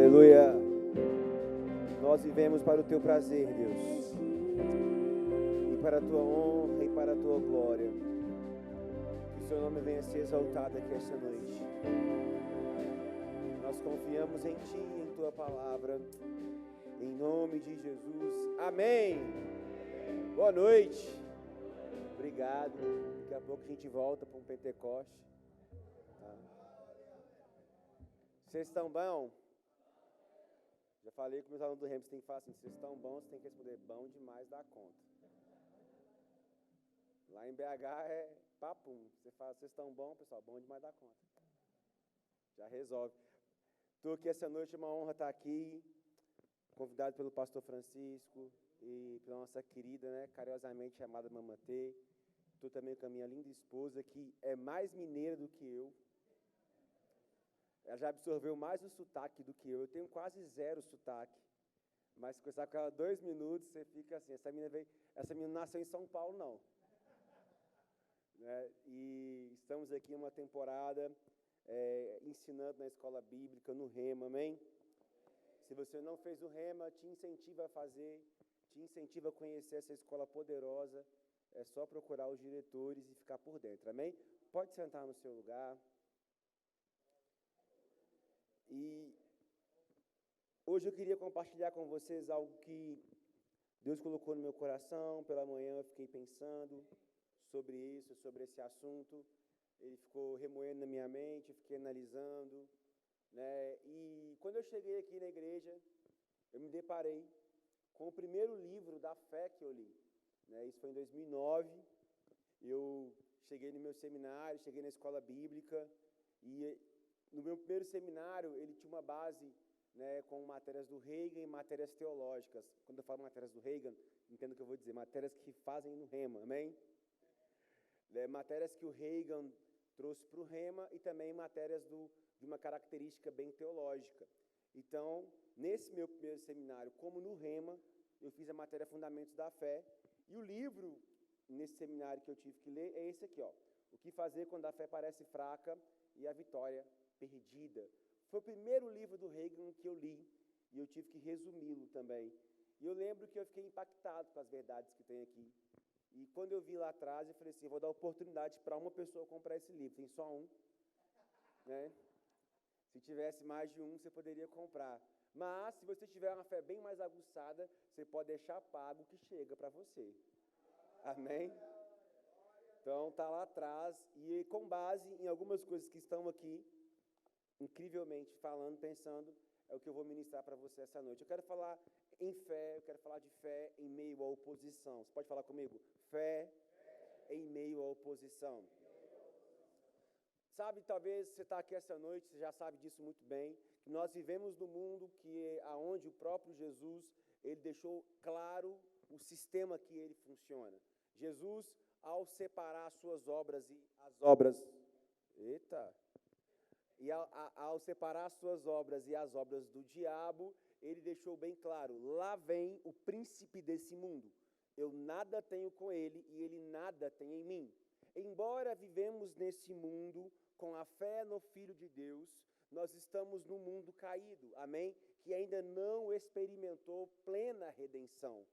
Aleluia. Nós vivemos para o teu prazer, Deus, e para a tua honra e para a tua glória. Que o seu nome venha a ser exaltado aqui esta noite. Nós confiamos em ti e em tua palavra, em nome de Jesus. Amém. Boa noite. Obrigado. Daqui a pouco a gente volta para um Pentecoste. Tá. Vocês estão bom? Já falei com meus alunos do Remo, você tem que falar assim, vocês estão bons, você tem que responder bom demais da conta. Lá em BH é papum. Você fala, vocês estão bom, pessoal, bom demais da conta. Já resolve. Estou aqui essa noite, é uma honra estar aqui, convidado pelo pastor Francisco e pela nossa querida, né, carinhosamente chamada Mamatê. Estou também com a minha linda esposa, que é mais mineira do que eu. Ela já absorveu mais o sotaque do que eu. Eu tenho quase zero sotaque. Mas se conversar com ela 2 minutos, você fica assim, essa menina nasceu em São Paulo, não. Né? E estamos aqui em uma temporada ensinando na escola bíblica, no Rema, amém? Se você não fez o Rema, te incentiva a fazer, te incentiva a conhecer essa escola poderosa. É só procurar os diretores e ficar por dentro, amém? Pode sentar no seu lugar. E hoje eu queria compartilhar com vocês algo que Deus colocou no meu coração. Pela manhã eu fiquei pensando sobre isso, sobre esse assunto. Ele ficou remoendo na minha mente, eu fiquei analisando, né? E quando eu cheguei aqui na igreja, eu me deparei com o primeiro livro da fé que eu li, né? Isso foi em 2009. Eu cheguei no meu seminário, cheguei na escola bíblica e no meu primeiro seminário ele tinha uma base, né, com matérias do Reagan e matérias teológicas. Quando eu falo matérias do Reagan, entendo o que eu vou dizer, matérias que fazem no Rema, amém? Matérias que o Reagan trouxe para o Rema e também matérias de uma característica bem teológica. Então, nesse meu primeiro seminário, como no Rema, eu fiz a matéria Fundamentos da Fé, e o livro, nesse seminário que eu tive que ler, é esse aqui, ó. O que fazer quando a fé parece fraca e a vitória perdida. Foi o primeiro livro do Reagan que eu li, e eu tive que resumi-lo também. E eu lembro que eu fiquei impactado com as verdades que tem aqui. E quando eu vi lá atrás, eu falei assim, eu vou dar oportunidade para uma pessoa comprar esse livro. Tem só um, né? Se tivesse mais de um, você poderia comprar. Mas, se você tiver uma fé bem mais aguçada, você pode deixar pago o que chega para você. Amém? Então, está lá atrás. E com base em algumas coisas que estão aqui, incrivelmente falando, pensando, é o que eu vou ministrar para você essa noite. Eu quero falar em fé, eu quero falar de fé em meio à oposição. Você pode falar comigo? Fé em meio à oposição. Sabe, talvez você está aqui essa noite, você já sabe disso muito bem, que nós vivemos num mundo aonde o próprio Jesus, ele deixou claro o sistema que ele funciona. Jesus, ao separar as suas obras e as obras... Eita! E ao separar as suas obras e as obras do diabo, ele deixou bem claro, lá vem o príncipe desse mundo. Eu nada tenho com ele e ele nada tem em mim. Embora vivemos nesse mundo com a fé no Filho de Deus, nós estamos num mundo caído, amém? Que ainda não experimentou plena redenção.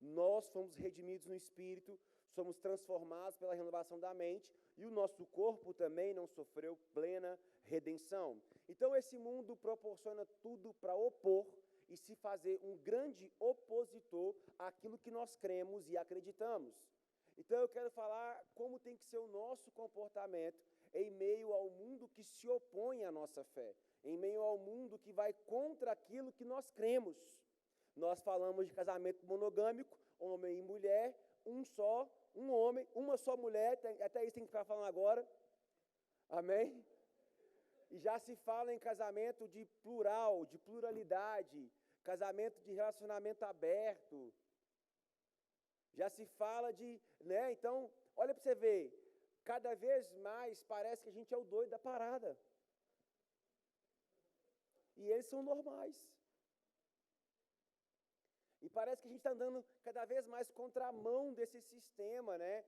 Nós fomos redimidos no Espírito, somos transformados pela renovação da mente e o nosso corpo também não sofreu plena redenção. Então esse mundo proporciona tudo para opor e se fazer um grande opositor àquilo que nós cremos e acreditamos. Então eu quero falar como tem que ser o nosso comportamento em meio ao mundo que se opõe à nossa fé, em meio ao mundo que vai contra aquilo que nós cremos. Nós falamos de casamento monogâmico, homem e mulher, um homem, uma só mulher, até isso tem que ficar falando agora, amém? E já se fala em casamento de plural, de pluralidade, casamento de relacionamento aberto, já se fala de, né? Então, olha para você ver, cada vez mais parece que a gente é o doido da parada. E eles são normais. E parece que a gente está andando cada vez mais contramão desse sistema, né?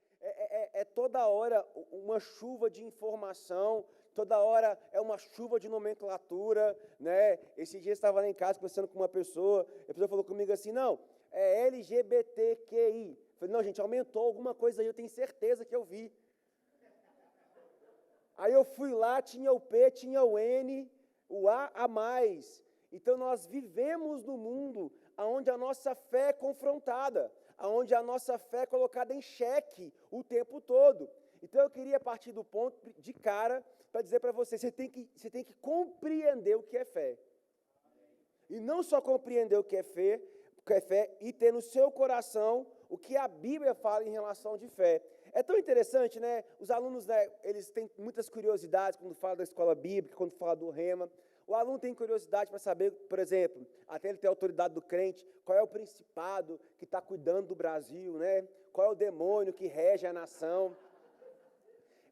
É toda hora uma chuva de informação toda hora é uma chuva de nomenclatura, né? Esse dia eu estava lá em casa conversando com uma pessoa, a pessoa falou comigo assim, não, é LGBTQI. Eu falei, não, gente, aumentou alguma coisa aí, eu tenho certeza que eu vi. Aí eu fui lá, tinha o P, tinha o N, o A mais. Então nós vivemos no mundo onde a nossa fé é confrontada, onde a nossa fé é colocada em xeque o tempo todo. Então eu queria partir do ponto de cara para dizer para você, você tem que compreender o que é fé. E não só compreender o que é fé e ter no seu coração o que a Bíblia fala em relação de fé. É tão interessante, né? Os alunos, né, eles têm muitas curiosidades quando falam da escola bíblica, quando falam do rema. O aluno tem curiosidade para saber, por exemplo, até ele ter autoridade do crente, qual é o principado que está cuidando do Brasil, né? Qual é o demônio que rege a nação.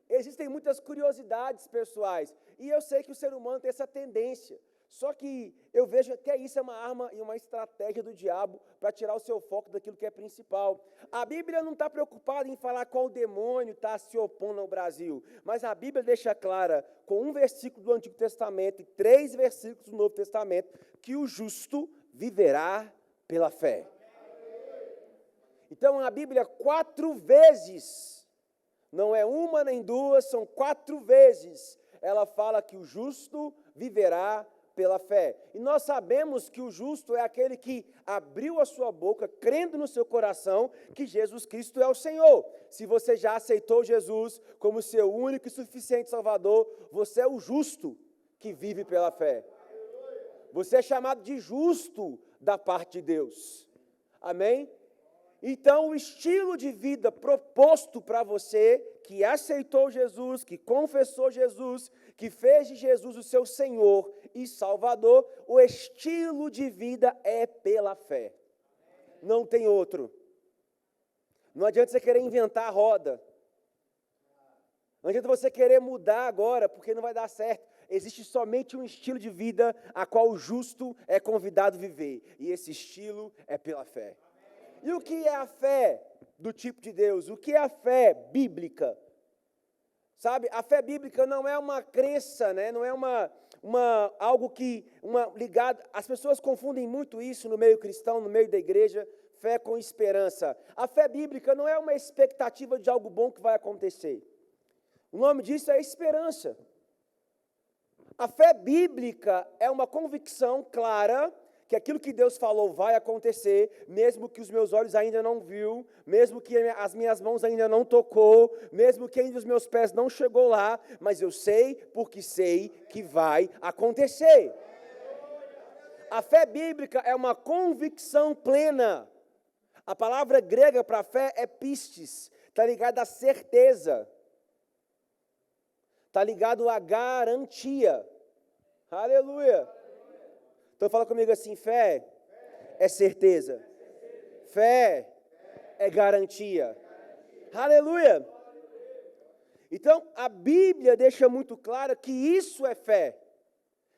Existem muitas curiosidades pessoais, e eu sei que o ser humano tem essa tendência. Só que eu vejo que isso é uma arma e uma estratégia do diabo para tirar o seu foco daquilo que é principal. A Bíblia não está preocupada em falar qual demônio está se opondo ao Brasil, mas a Bíblia deixa clara, com um versículo do Antigo Testamento e 3 versículos do Novo Testamento, que o justo viverá pela fé. Então a Bíblia 4 vezes, não é uma nem duas, são 4 vezes, ela fala que o justo viverá pela fé. E nós sabemos que o justo é aquele que abriu a sua boca, crendo no seu coração que Jesus Cristo é o Senhor. Se você já aceitou Jesus como seu único e suficiente Salvador, você é o justo que vive pela fé. Você é chamado de justo da parte de Deus. Amém? Então, o estilo de vida proposto para você, que aceitou Jesus, que confessou Jesus, que fez de Jesus o seu Senhor e Salvador, o estilo de vida é pela fé. Não tem outro. Não adianta você querer inventar a roda. Não adianta você querer mudar agora, porque não vai dar certo. Existe somente um estilo de vida a qual o justo é convidado a viver. E esse estilo é pela fé. E o que é a fé do tipo de Deus? O que é a fé bíblica? Sabe, a fé bíblica não é uma crença, né? Não é algo que, ligado, as pessoas confundem muito isso no meio cristão, no meio da igreja, fé com esperança. A fé bíblica não é uma expectativa de algo bom que vai acontecer. O nome disso é esperança. A fé bíblica é uma convicção clara que aquilo que Deus falou vai acontecer, mesmo que os meus olhos ainda não viu, mesmo que as minhas mãos ainda não tocou, mesmo que ainda os meus pés não chegou lá, mas eu sei porque sei que vai acontecer. A fé bíblica é uma convicção plena. A palavra grega para fé é pistis, está ligado à certeza, está ligado à garantia. Aleluia! Então fala comigo assim, fé é certeza, fé é garantia. Aleluia! Então a Bíblia deixa muito claro que isso é fé.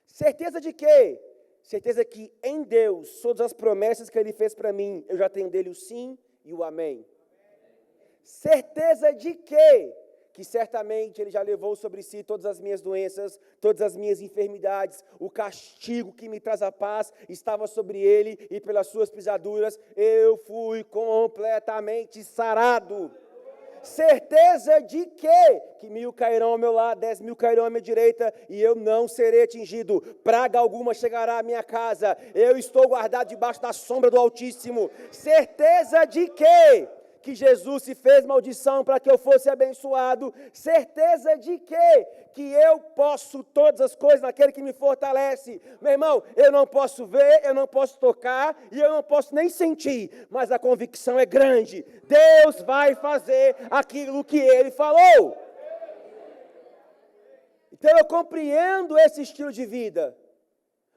Certeza de quê? Certeza que em Deus, todas as promessas que Ele fez para mim, eu já tenho dele o sim e o amém. Certeza de quê? Que certamente Ele já levou sobre si todas as minhas doenças, todas as minhas enfermidades, o castigo que me traz a paz estava sobre Ele, e pelas suas pisaduras eu fui completamente sarado. Certeza de quê? Que 1000 cairão ao meu lado, 10.000 cairão à minha direita, e eu não serei atingido. Praga alguma chegará à minha casa, eu estou guardado debaixo da sombra do Altíssimo. Certeza de quê? Que Jesus se fez maldição para que eu fosse abençoado. Certeza de quê? Que eu posso todas as coisas naquele que me fortalece. Meu irmão, eu não posso ver, eu não posso tocar e eu não posso nem sentir, mas a convicção é grande. Deus vai fazer aquilo que Ele falou. Então eu compreendo esse estilo de vida.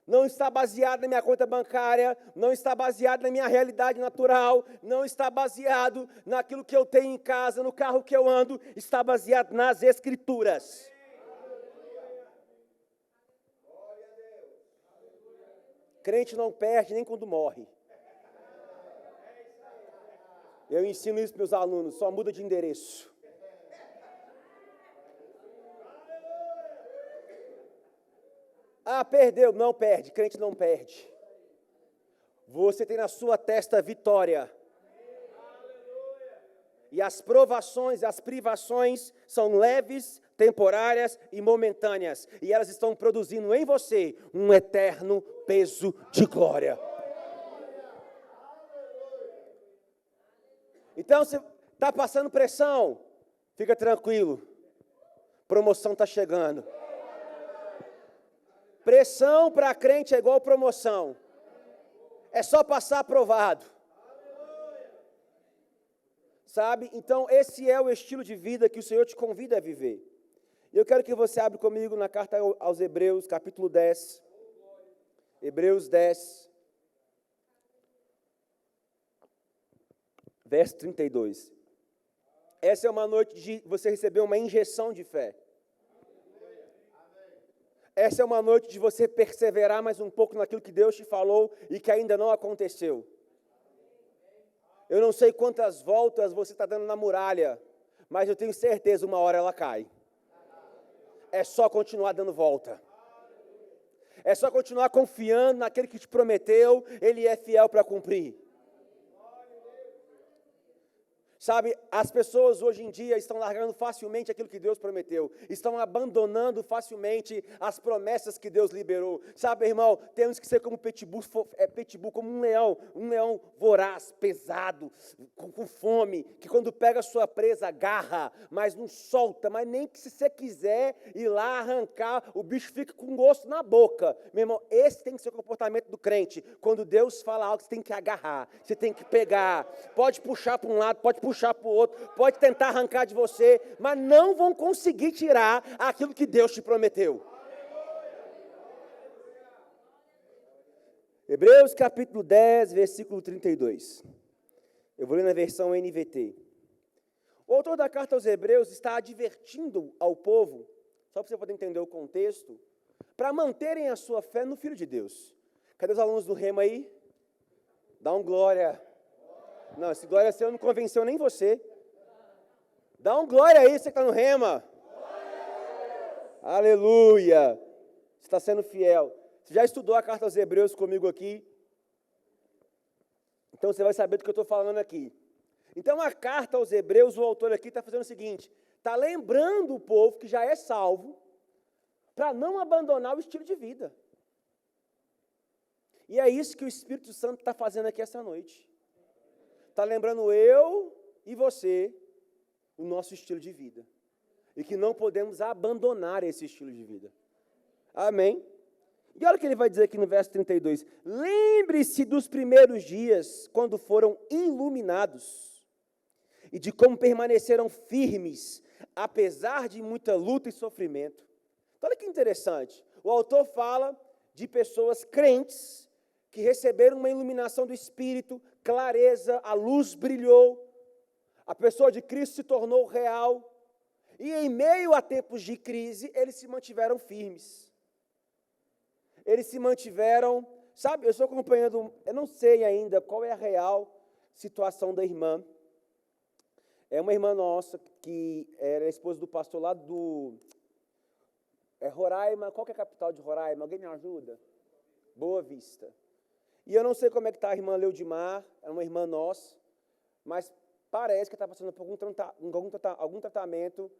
Não está baseado na minha conta bancária, não está baseado na minha realidade natural, não está baseado naquilo que eu tenho em casa, no carro que eu ando, está baseado nas Escrituras. Crente não perde nem quando morre. Eu ensino isso para meus alunos, só muda de endereço. Ah, perdeu. Não perde. Crente não perde. Você tem na sua testa vitória. E as provações, as privações são leves, temporárias e momentâneas. E elas estão produzindo em você um eterno peso de glória. Então, você está passando pressão, fica tranquilo. Promoção está chegando. Pressão para crente é igual promoção. É só passar aprovado. Sabe? Então, esse é o estilo de vida que o Senhor te convida a viver. Eu quero que você abra comigo na carta aos Hebreus, capítulo 10. Hebreus 10, verso 32. Essa é uma noite de você receber uma injeção de fé. Essa é uma noite de você perseverar mais um pouco naquilo que Deus te falou e que ainda não aconteceu. Eu não sei quantas voltas você está dando na muralha, mas eu tenho certeza, uma hora ela cai. É só continuar dando volta. É só continuar confiando naquele que te prometeu, ele é fiel para cumprir. Sabe, as pessoas hoje em dia estão largando facilmente aquilo que Deus prometeu. Estão abandonando facilmente as promessas que Deus liberou. Sabe, irmão, temos que ser como pitbull, como um leão voraz, pesado, com fome, que quando pega a sua presa, agarra, mas não solta, mas nem que se você quiser ir lá arrancar, o bicho fica com gosto na boca. Meu irmão, esse tem que ser o comportamento do crente. Quando Deus fala algo, você tem que agarrar, você tem que pegar, pode puxar para um lado, pode puxar para o outro, pode tentar arrancar de você, mas não vão conseguir tirar aquilo que Deus te prometeu. Hebreus capítulo 10, versículo 32. Eu vou ler na versão NVT. O autor da carta aos Hebreus está advertindo ao povo, só para você poder entender o contexto, para manterem a sua fé no Filho de Deus. Cadê os alunos do Rema aí? Dá um glória. Não, esse glória seu não convenceu nem você. Dá um glória aí, você que está no Rema. Aleluia. Você está sendo fiel. Você já estudou a carta aos Hebreus comigo aqui? Então você vai saber do que eu estou falando aqui. Então a carta aos Hebreus, o autor aqui está fazendo o seguinte, está lembrando o povo que já é salvo, para não abandonar o estilo de vida. E é isso que o Espírito Santo está fazendo aqui essa noite. Está lembrando eu e você o nosso estilo de vida. E que não podemos abandonar esse estilo de vida. Amém? E olha o que ele vai dizer aqui no verso 32. Lembre-se dos primeiros dias, quando foram iluminados, e de como permaneceram firmes, apesar de muita luta e sofrimento. Então, olha que interessante. O autor fala de pessoas crentes que receberam uma iluminação do Espírito, clareza, a luz brilhou, a pessoa de Cristo se tornou real, e em meio a tempos de crise, eles se mantiveram firmes. Eles se mantiveram, sabe, eu estou acompanhando, eu não sei ainda qual é a real situação da irmã. É uma irmã nossa, que era a esposa do pastor lá do Roraima, qual que é a capital de Roraima? Alguém me ajuda? Boa Vista. E eu não sei como é que está a irmã Leudimar, é uma irmã nossa, mas parece que está passando por algum tratamento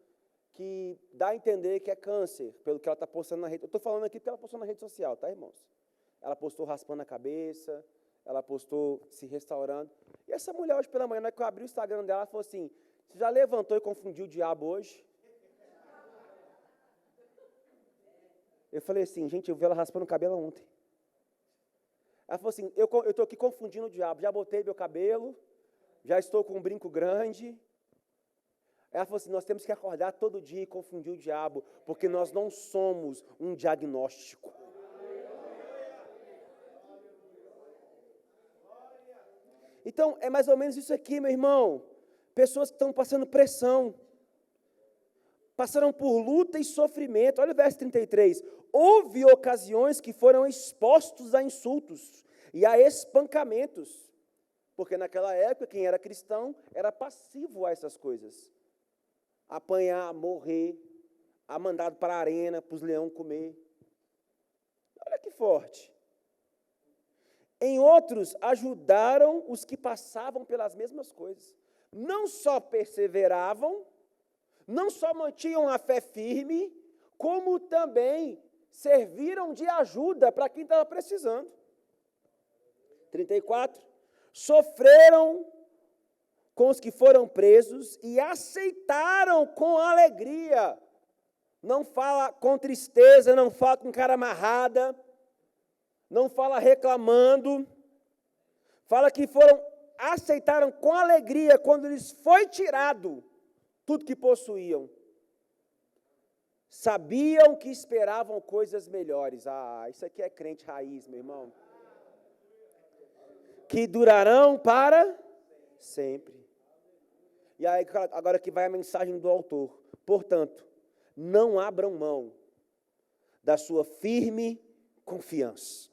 que dá a entender que é câncer, pelo que ela está postando na rede. Eu estou falando aqui porque ela postou na rede social, tá, irmãos? Ela postou raspando a cabeça, ela postou se restaurando. E essa mulher hoje pela manhã, na hora que eu abri o Instagram dela, ela falou assim, você já levantou e confundiu o diabo hoje? Eu falei assim, gente, eu vi ela raspando o cabelo ontem. Ela falou assim, eu estou aqui confundindo o diabo, já botei meu cabelo, já estou com um brinco grande. Ela falou assim, nós temos que acordar todo dia e confundir o diabo, porque nós não somos um diagnóstico. Então, é mais ou menos isso aqui, meu irmão. Pessoas que estão passando pressão, passaram por luta e sofrimento. Olha o verso 33. Houve ocasiões que foram expostos a insultos e a espancamentos, porque naquela época quem era cristão era passivo a essas coisas. Apanhar, morrer, a mandado para a arena, para os leões comer. forte. Em outros, ajudaram os que passavam pelas mesmas coisas. Não só perseveravam, não só mantinham a fé firme, como também serviram de ajuda para quem estava precisando. 34. Sofreram com os que foram presos e aceitaram com alegria. Não fala com tristeza, não fala com cara amarrada, não fala reclamando. Fala que aceitaram com alegria quando lhes foi tirado tudo que possuíam. Sabiam que esperavam coisas melhores. Isso aqui é crente raiz, meu irmão. Que durarão para sempre. E aí, agora que vai a mensagem do autor. Portanto, não abram mão da sua firme confiança.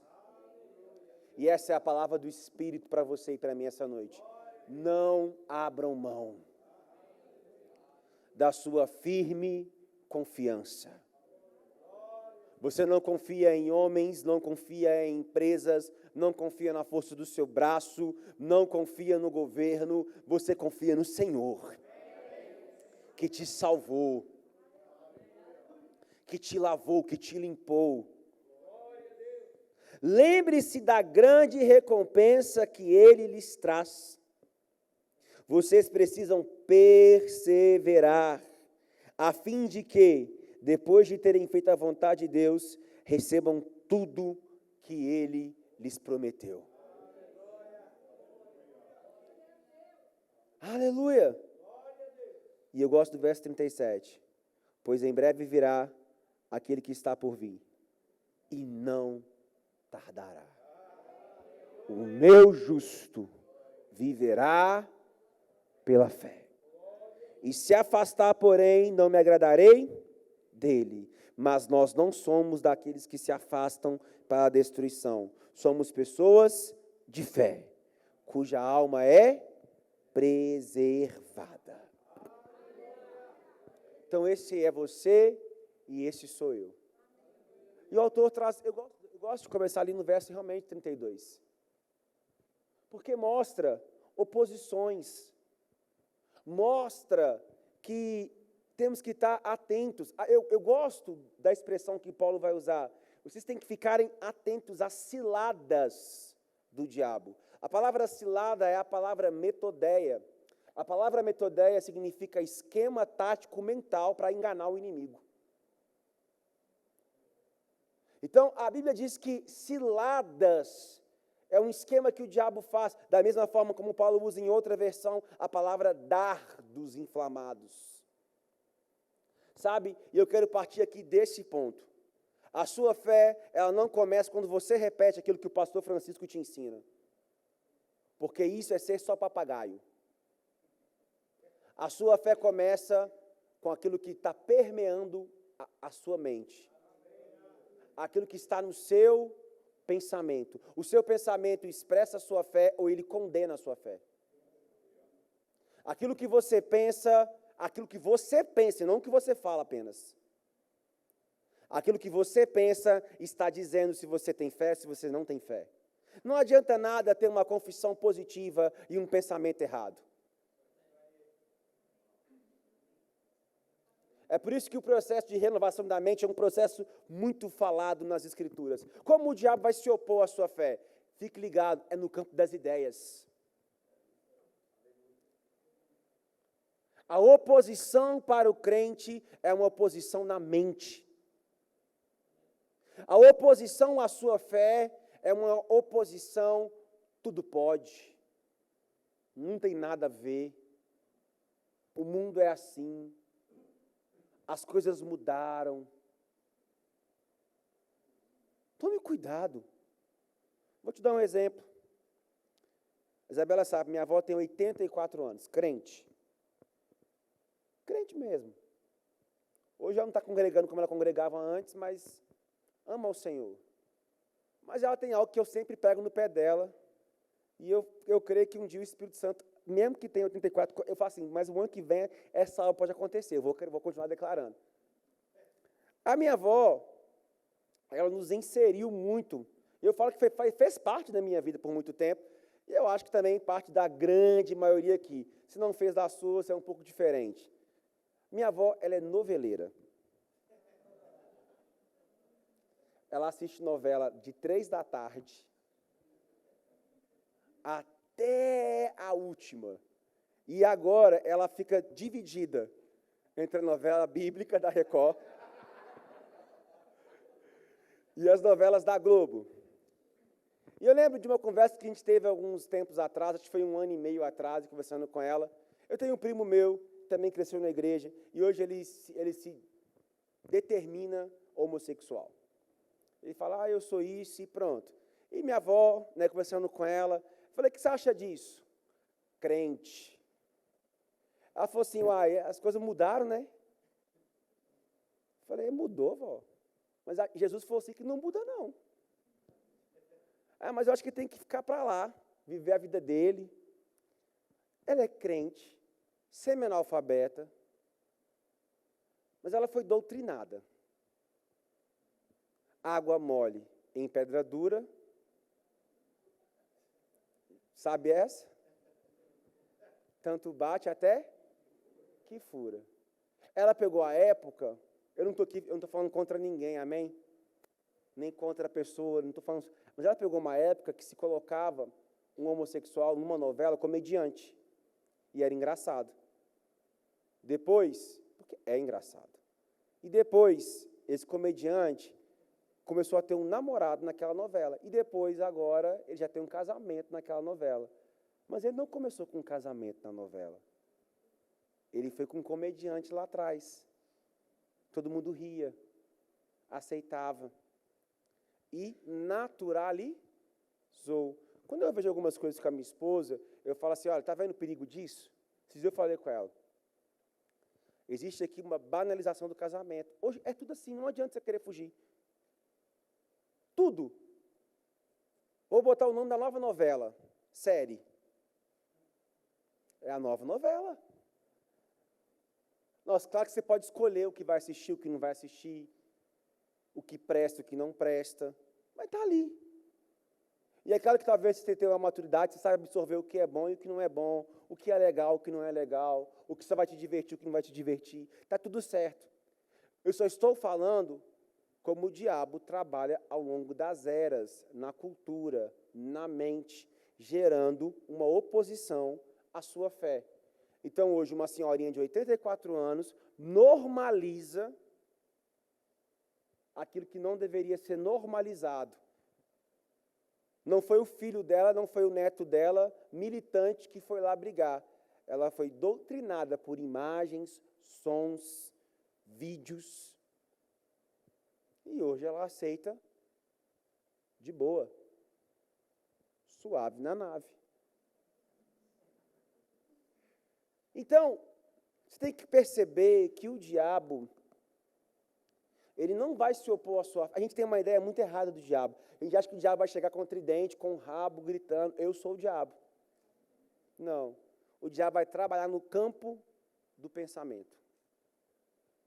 E essa é a palavra do Espírito para você e para mim essa noite. Não abram mão da sua firme confiança. Você não confia em homens, não confia em empresas, não confia na força do seu braço, não confia no governo, você confia no Senhor, que te salvou, que te lavou, que te limpou. Lembre-se da grande recompensa que Ele lhes traz. Vocês precisam perseverar, a fim de que, depois de terem feito a vontade de Deus, recebam tudo que Ele lhes prometeu. Aleluia! E eu gosto do verso 37. Pois em breve virá aquele que está por vir, e não tardará. O meu justo viverá pela fé. E se afastar, porém, não me agradarei dele. Mas nós não somos daqueles que se afastam para a destruição. Somos pessoas de fé, cuja alma é preservada. Então esse é você e esse sou eu. E o autor traz, eu gosto de começar ali no verso realmente 32. Porque mostra oposições. Mostra que temos que estar atentos. Eu gosto da expressão que Paulo vai usar. Vocês têm que ficarem atentos às ciladas do diabo. A palavra cilada é a palavra metodeia. A palavra metodeia significa esquema tático mental para enganar o inimigo. Então, a Bíblia diz que ciladas é um esquema que o diabo faz, da mesma forma como Paulo usa em outra versão a palavra dardos inflamados. Sabe? E eu quero partir aqui desse ponto. A sua fé, ela não começa quando você repete aquilo que o pastor Francisco te ensina. Porque isso é ser só papagaio. A sua fé começa com aquilo que está permeando a sua mente. Aquilo que está no seu pensamento. O seu pensamento expressa a sua fé ou ele condena a sua fé. Aquilo que você pensa, e não o que você fala apenas. Aquilo que você pensa está dizendo se você tem fé, se você não tem fé. Não adianta nada ter uma confissão positiva e um pensamento errado. É por isso que o processo de renovação da mente é um processo muito falado nas Escrituras. Como o diabo vai se opor à sua fé? Fique ligado, é no campo das ideias. A oposição para o crente é uma oposição na mente. A oposição à sua fé é uma oposição, tudo pode, não tem nada a ver, o mundo é assim, as coisas mudaram. Tome cuidado. Vou te dar um exemplo. Isabela sabe, minha avó tem 84 anos, crente. Crente mesmo. Hoje ela não está congregando como ela congregava antes, mas ama o Senhor. Mas ela tem algo que eu sempre pego no pé dela, e eu creio que um dia o Espírito Santo, mesmo que tenha 84, eu falo assim, mas o ano que vem essa aula pode acontecer, eu vou continuar declarando. A minha avó, ela nos inseriu muito. Eu falo que fez parte da minha vida por muito tempo, e eu acho que também parte da grande maioria aqui. Se não fez da sua, você é um pouco diferente. Minha avó, ela é noveleira. Ela assiste novela de 3 da tarde até a última. E agora ela fica dividida entre a novela bíblica da Record e as novelas da Globo. E eu lembro de uma conversa que a gente teve alguns tempos atrás, acho que foi 1 ano e meio atrás, conversando com ela. Eu tenho um primo meu, que também cresceu na igreja, e hoje ele se determina homossexual. Ele fala, eu sou isso e pronto. E minha avó, né, conversando com ela, falei, o que você acha disso? Crente. Ela falou assim, as coisas mudaram, né? Falei, mudou, vó. Mas Jesus falou assim que não muda, não. Mas eu acho que tem que ficar para lá, viver a vida dele. Ela é crente, semi-analfabeta, mas ela foi doutrinada. Água mole em pedra dura. Sabe essa? Tanto bate até que fura. Ela pegou a época, eu não estou falando contra ninguém, amém? Nem contra a pessoa, não estou falando. Mas ela pegou uma época que se colocava um homossexual numa novela comediante. E era engraçado. Depois, porque é engraçado. E depois, esse comediante começou a ter um namorado naquela novela. E depois, agora, ele já tem um casamento naquela novela. Mas ele não começou com um casamento na novela. Ele foi com um comediante lá atrás. Todo mundo ria, aceitava. E naturalizou. Quando eu vejo algumas coisas com a minha esposa, eu falo assim, olha, está vendo o perigo disso? Esses dias eu falei com ela. Existe aqui uma banalização do casamento. Hoje é tudo assim, não adianta você querer fugir. Tudo. Vou botar o nome da nova novela, série. É a nova novela. Nossa, claro que você pode escolher o que vai assistir, o que não vai assistir, o que presta, o que não presta, mas está ali. E é claro que talvez você tenha uma maturidade, você sabe absorver o que é bom e o que não é bom, o que é legal, o que não é legal, o que só vai te divertir, o que não vai te divertir. Está tudo certo. Eu só estou falando como o diabo trabalha ao longo das eras, na cultura, na mente, gerando uma oposição à sua fé. Então, hoje, uma senhorinha de 84 anos normaliza aquilo que não deveria ser normalizado. Não foi o filho dela, não foi o neto dela, militante, que foi lá brigar. Ela foi doutrinada por imagens, sons, vídeos. E hoje ela aceita de boa, suave na nave. Então, você tem que perceber que o diabo, ele não vai se opor à sua... A gente tem uma ideia muito errada do diabo. A gente acha que o diabo vai chegar com o tridente, com o rabo, gritando, eu sou o diabo. Não. O diabo vai trabalhar no campo do pensamento,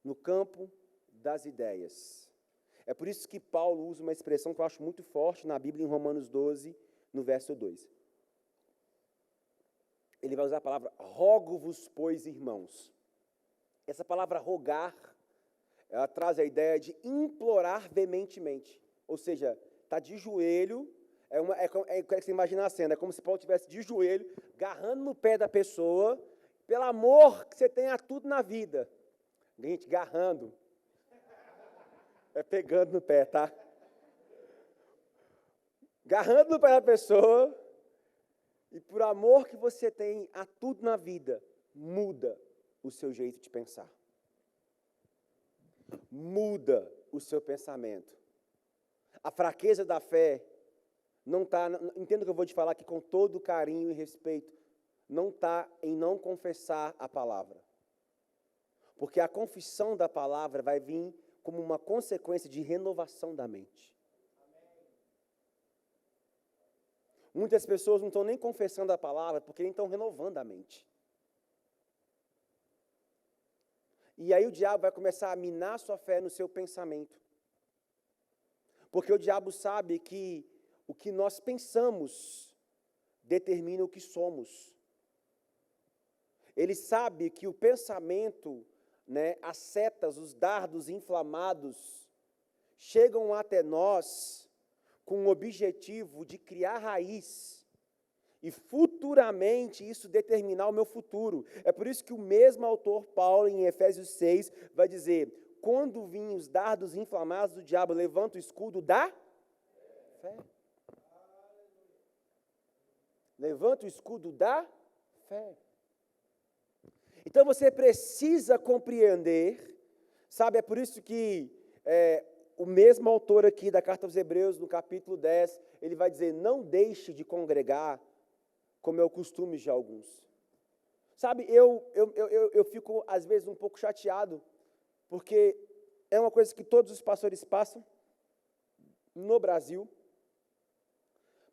no campo das ideias. É por isso que Paulo usa uma expressão que eu acho muito forte na Bíblia, em Romanos 12, no verso 2. Ele vai usar a palavra, rogo-vos, pois, irmãos. Essa palavra rogar, ela traz a ideia de implorar veementemente. Ou seja, está de joelho, que você imagina a cena, é como se Paulo estivesse de joelho, agarrando no pé da pessoa, pelo amor que você tem a tudo na vida. Gente, agarrando. É pegando no pé, tá? Agarrando no pé da pessoa, e por amor que você tem a tudo na vida, muda o seu jeito de pensar. Muda o seu pensamento. A fraqueza da fé não está, entenda o que eu vou te falar aqui com todo carinho e respeito, não está em não confessar a palavra. Porque a confissão da palavra vai vir como uma consequência de renovação da mente. Muitas pessoas não estão nem confessando a palavra porque nem estão renovando a mente. E aí o diabo vai começar a minar sua fé no seu pensamento. Porque o diabo sabe que o que nós pensamos determina o que somos. Ele sabe que o pensamento, as setas, os dardos inflamados, chegam até nós com o objetivo de criar raiz e futuramente isso determinar o meu futuro. É por isso que o mesmo autor Paulo, em Efésios 6, vai dizer: quando vêm os dardos inflamados do diabo, levanta o escudo da fé. Levanta o escudo da fé. Então você precisa compreender, sabe, é por isso que o mesmo autor aqui da Carta aos Hebreus, no capítulo 10, ele vai dizer: não deixe de congregar, como é o costume de alguns. Sabe, eu fico às vezes um pouco chateado, porque é uma coisa que todos os pastores passam no Brasil.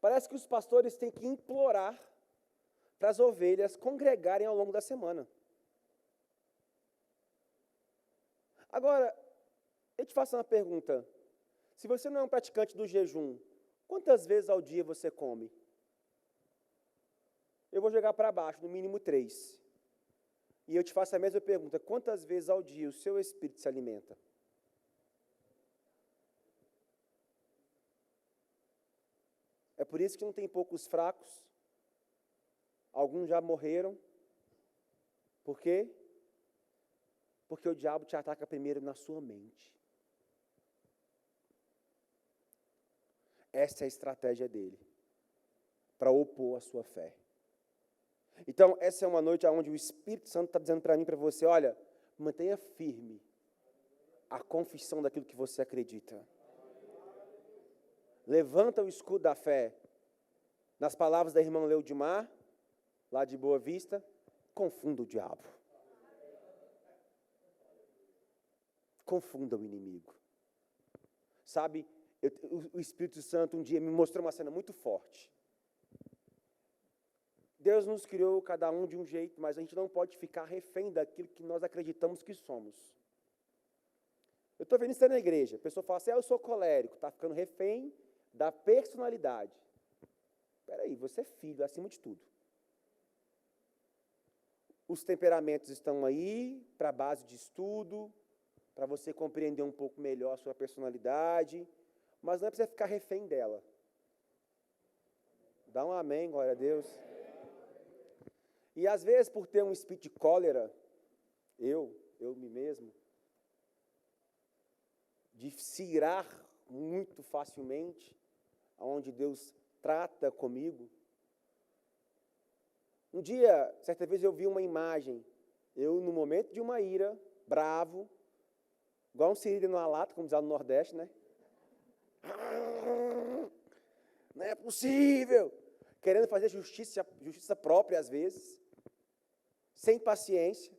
Parece que os pastores têm que implorar para as ovelhas congregarem ao longo da semana. Agora, eu te faço uma pergunta. Se você não é um praticante do jejum, quantas vezes ao dia você come? Eu vou jogar para baixo, no mínimo 3. E eu te faço a mesma pergunta: quantas vezes ao dia o seu espírito se alimenta? É por isso que não tem poucos fracos. Alguns já morreram. Por quê? Porque o diabo te ataca primeiro na sua mente. Essa é a estratégia dele, para opor a sua fé. Então, essa é uma noite onde o Espírito Santo está dizendo para mim e para você: olha, mantenha firme a confissão daquilo que você acredita. Levanta o escudo da fé. Nas palavras da irmã Leudimar, lá de Boa Vista, confunda o diabo. Confunda o inimigo. Sabe, o Espírito Santo um dia me mostrou uma cena muito forte. Deus nos criou cada um de um jeito, mas a gente não pode ficar refém daquilo que nós acreditamos que somos. Eu estou vendo isso na igreja. A pessoa fala assim: eu sou colérico, está ficando refém da personalidade. Espera aí, você é filho acima de tudo. Os temperamentos estão aí para base de estudo, para você compreender um pouco melhor a sua personalidade, mas não é para você ficar refém dela. Dá um amém, glória a Deus. E às vezes, por ter um espírito de cólera, eu me mesmo, de se irar muito facilmente, onde Deus trata comigo. Um dia, certa vez eu vi uma imagem, eu no momento de uma ira, bravo, igual um siri numa lata, como diz lá no Nordeste, né? Não é possível! Querendo fazer justiça própria às vezes, sem paciência.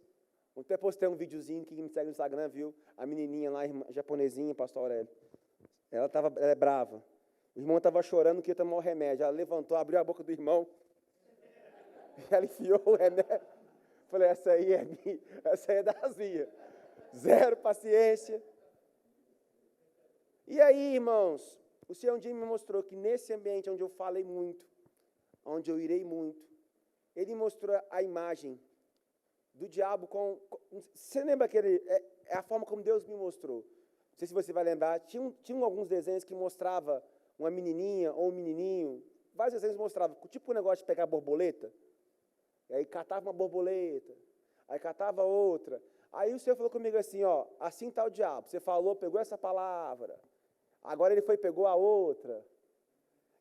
Ontem eu postei um videozinho que me segue no Instagram, viu? A menininha lá, a japonesinha, pastor Aurélio. Ela é brava. O irmão estava chorando, queria tomar o remédio. Ela levantou, abriu a boca do irmão. E ela enfiou o remédio. Falei: essa aí é da azia. Zero paciência. E aí, irmãos, o Senhor um dia me mostrou que nesse ambiente onde eu falei muito, onde eu irei muito, Ele mostrou a imagem do diabo com... Você lembra aquele... É a forma como Deus me mostrou. Não sei se você vai lembrar. Tinham alguns desenhos que mostrava uma menininha ou um menininho. Vários desenhos mostravam, tipo um negócio de pegar borboleta. E aí catava uma borboleta. Aí catava outra. Aí o Senhor falou comigo assim, ó: assim está o diabo. Você falou, pegou essa palavra. Agora ele pegou a outra.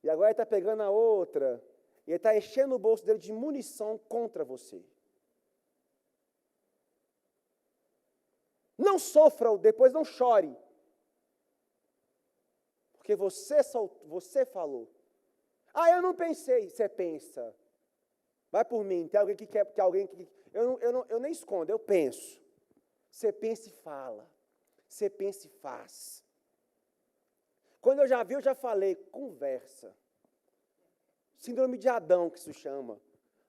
E agora ele está pegando a outra. E ele está enchendo o bolso dele de munição contra você. Não sofra, depois não chore. Porque você falou. Ah, eu não pensei. Você pensa. Vai por mim. Tem alguém que quer, eu nem escondo, eu penso. Você pensa e fala. Você pensa e faz. Quando eu já vi, eu já falei. Conversa. Síndrome de Adão, que isso chama.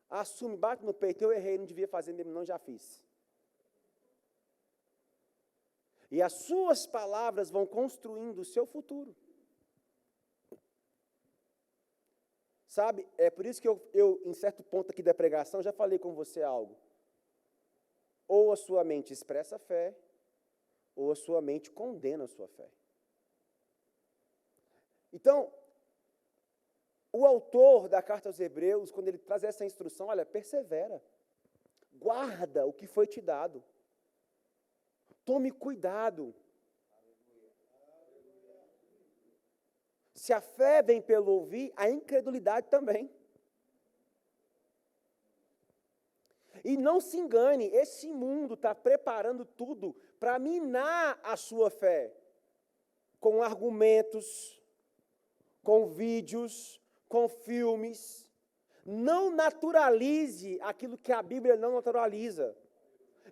Assume, bate no peito. Eu errei, não devia fazer mesmo, não, já fiz. E as suas palavras vão construindo o seu futuro. Sabe, é por isso que eu, em certo ponto aqui da pregação, já falei com você algo. Ou a sua mente expressa a fé, ou a sua mente condena a sua fé. Então, o autor da carta aos Hebreus, quando ele traz essa instrução, olha, persevera, guarda o que foi te dado, tome cuidado. Se a fé vem pelo ouvir, a incredulidade também. E não se engane, esse mundo está preparando tudo para minar a sua fé, com argumentos, com vídeos, com filmes. Não naturalize aquilo que a Bíblia não naturaliza.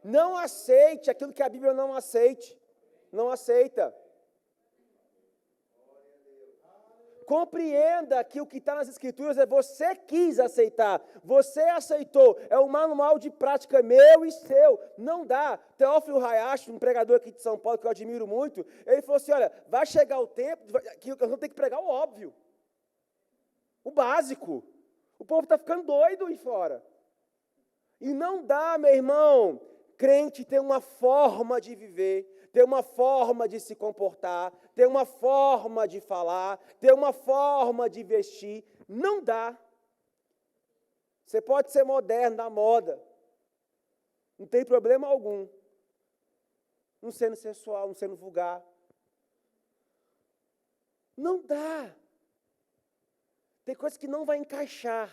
Não aceite aquilo que a Bíblia não aceita. Compreenda que o que está nas Escrituras é você quis aceitar, você aceitou, é um manual de prática meu e seu, não dá. Teófilo Hayashi, um pregador aqui de São Paulo que eu admiro muito, ele falou assim, olha, vai chegar o tempo que nós vamos ter que pregar o óbvio, o básico. O povo está ficando doido aí fora. E não dá, meu irmão, crente tem uma forma de viver, ter uma forma de se comportar, ter uma forma de falar, ter uma forma de vestir. Não dá. Você pode ser moderno, da moda. Não tem problema algum. Não sendo sensual, não sendo vulgar. Não dá. Tem coisa que não vai encaixar.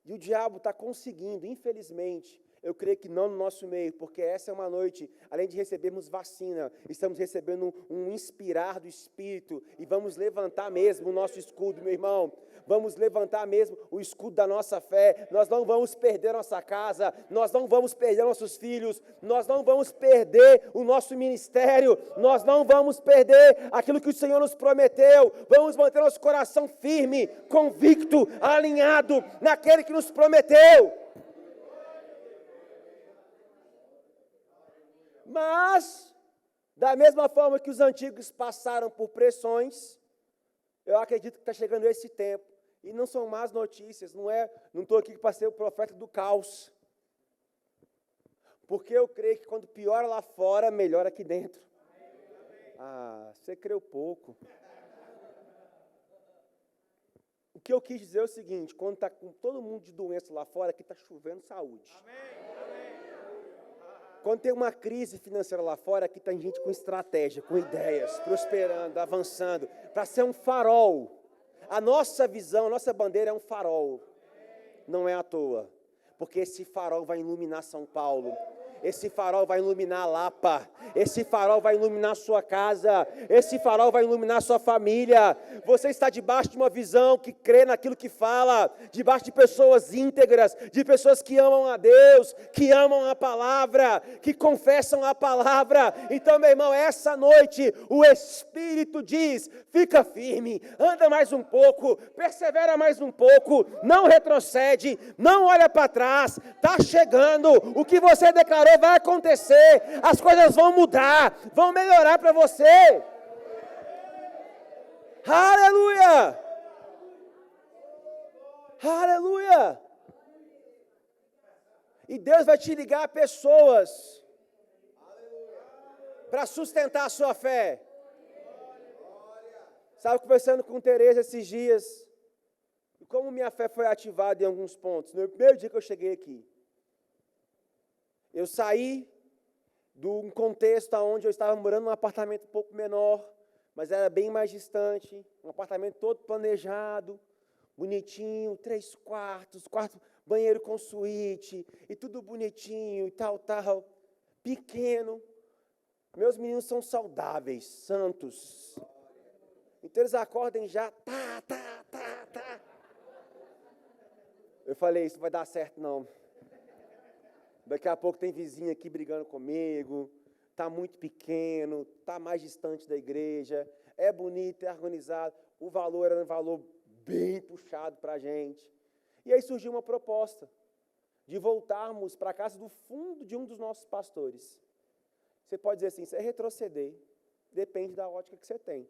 E o diabo está conseguindo, infelizmente, eu creio que não no nosso meio, porque essa é uma noite, além de recebermos vacina, estamos recebendo um inspirar do Espírito, e vamos levantar mesmo o nosso escudo, meu irmão. Vamos levantar mesmo o escudo da nossa fé. Nós não vamos perder nossa casa, nós não vamos perder nossos filhos, nós não vamos perder o nosso ministério, nós não vamos perder aquilo que o Senhor nos prometeu. Vamos manter nosso coração firme, convicto, alinhado naquele que nos prometeu. Mas, da mesma forma que os antigos passaram por pressões, eu acredito que está chegando esse tempo. E não são más notícias, não estou aqui para ser o profeta do caos. Porque eu creio que quando piora lá fora, melhora aqui dentro. Ah, você creu pouco. O que eu quis dizer é o seguinte, quando está com todo mundo de doença lá fora, aqui está chovendo saúde. Quando tem uma crise financeira lá fora, aqui tem gente com estratégia, com ideias, prosperando, avançando, para ser um farol. A nossa visão, a nossa bandeira é um farol. Não é à toa, porque esse farol vai iluminar São Paulo. Esse farol vai iluminar a Lapa, esse farol vai iluminar a sua casa, esse farol vai iluminar a sua família. Você está debaixo de uma visão que crê naquilo que fala, debaixo de pessoas íntegras, de pessoas que amam a Deus, que amam a palavra, que confessam a palavra. Então, meu irmão, essa noite o Espírito diz, fica firme, anda mais um pouco, persevera mais um pouco, não retrocede, não olha para trás, está chegando, o que você declarou vai acontecer, as coisas vão mudar, vão melhorar para você. Aleluia! Aleluia! E Deus vai te ligar a pessoas para sustentar a sua fé. Estava conversando com Tereza esses dias, e como minha fé foi ativada em alguns pontos. No primeiro dia que eu cheguei aqui, eu saí de um contexto onde eu estava morando num apartamento um pouco menor, mas era bem mais distante, um apartamento todo planejado, bonitinho, 3 quartos, banheiro com suíte, e tudo bonitinho e tal, pequeno. Meus meninos são saudáveis, santos. Então eles acordam já, tá. Eu falei, isso não vai dar certo não. Daqui a pouco tem vizinho aqui brigando comigo, está muito pequeno, está mais distante da igreja, é bonito, é organizado, o valor era um valor bem puxado para a gente. E aí surgiu uma proposta de voltarmos para a casa do fundo de um dos nossos pastores. Você pode dizer assim, isso é retroceder, depende da ótica que você tem.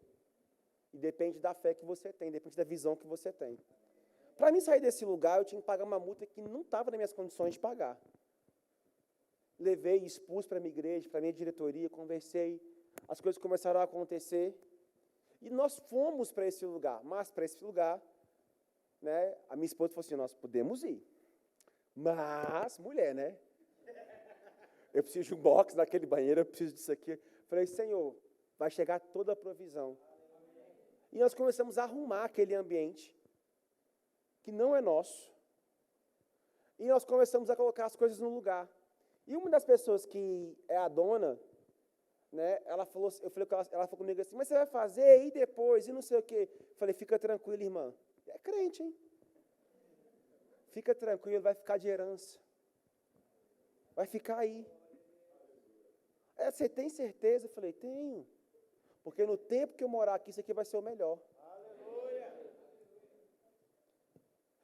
E depende da fé que você tem, depende da visão que você tem. Para mim sair desse lugar, eu tinha que pagar uma multa que não estava nas minhas condições de pagar. Levei, expus para a minha igreja, para a minha diretoria, conversei, as coisas começaram a acontecer. E nós fomos para esse lugar, mas para esse lugar, né, a minha esposa falou assim, nós podemos ir. Mas, mulher, né? Eu preciso de um box naquele banheiro, eu preciso disso aqui. Falei, Senhor, vai chegar toda a provisão. E nós começamos a arrumar aquele ambiente que não é nosso. E nós começamos a colocar as coisas no lugar. E uma das pessoas que é a dona, né, ela falou comigo assim, mas você vai fazer e depois, e não sei o quê. Eu falei, fica tranquila, irmã. É crente, hein? Fica tranquilo, vai ficar de herança. Vai ficar aí. Você tem certeza? Eu falei, tenho. Porque no tempo que eu morar aqui, isso aqui vai ser o melhor. Aleluia.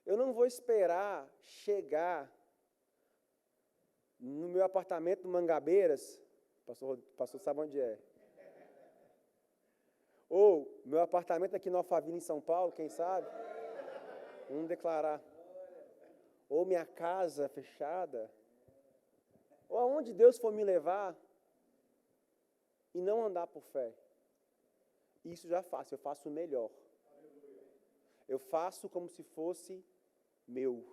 Eu não vou esperar chegar no meu apartamento no Mangabeiras. Pastor sabe onde é. Ou meu apartamento aqui no Alphaville, em São Paulo, quem sabe? Vamos declarar. Ou minha casa fechada. Ou aonde Deus for me levar e não andar por fé. Isso já faço, eu faço o melhor. Eu faço como se fosse meu.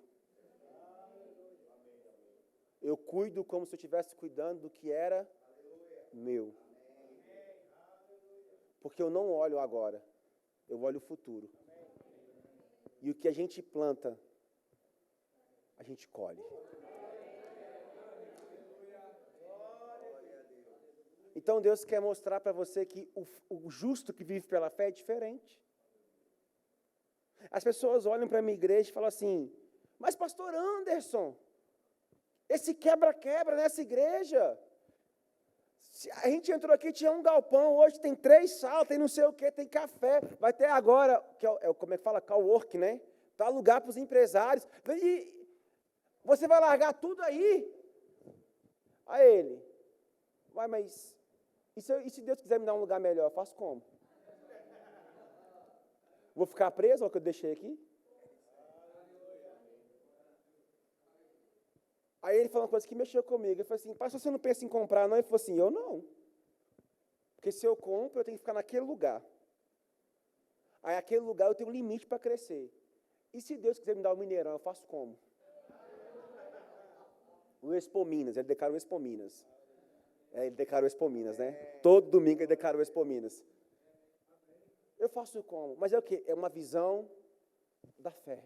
Eu cuido como se eu estivesse cuidando do que era meu. Porque eu não olho agora, eu olho o futuro. E o que a gente planta, a gente colhe. Então Deus quer mostrar para você que o justo que vive pela fé é diferente. As pessoas olham para a minha igreja e falam assim, mas pastor Anderson, esse quebra-quebra nessa igreja, a gente entrou aqui, tinha um galpão, hoje tem 3 salas, tem não sei o que, tem café, vai ter agora, como é que fala, cowork, né? Tá lugar para os empresários, e você vai largar tudo aí? Aí ele, mas e se Deus quiser me dar um lugar melhor, eu faço como? Vou ficar preso ao que eu deixei aqui? Aí ele falou uma coisa que mexeu comigo. Ele falou assim, pastor, você não pensa em comprar, não? Ele falou assim, eu não. Porque se eu compro, eu tenho que ficar naquele lugar. Aí aquele lugar eu tenho um limite para crescer. E se Deus quiser me dar o Mineirão, eu faço como? O Expo Minas, ele declarou o Expo Minas. Ele declarou o Expo Minas, né? Todo domingo ele declarou o Expo Minas. Eu faço como? Mas é o quê? É uma visão da fé.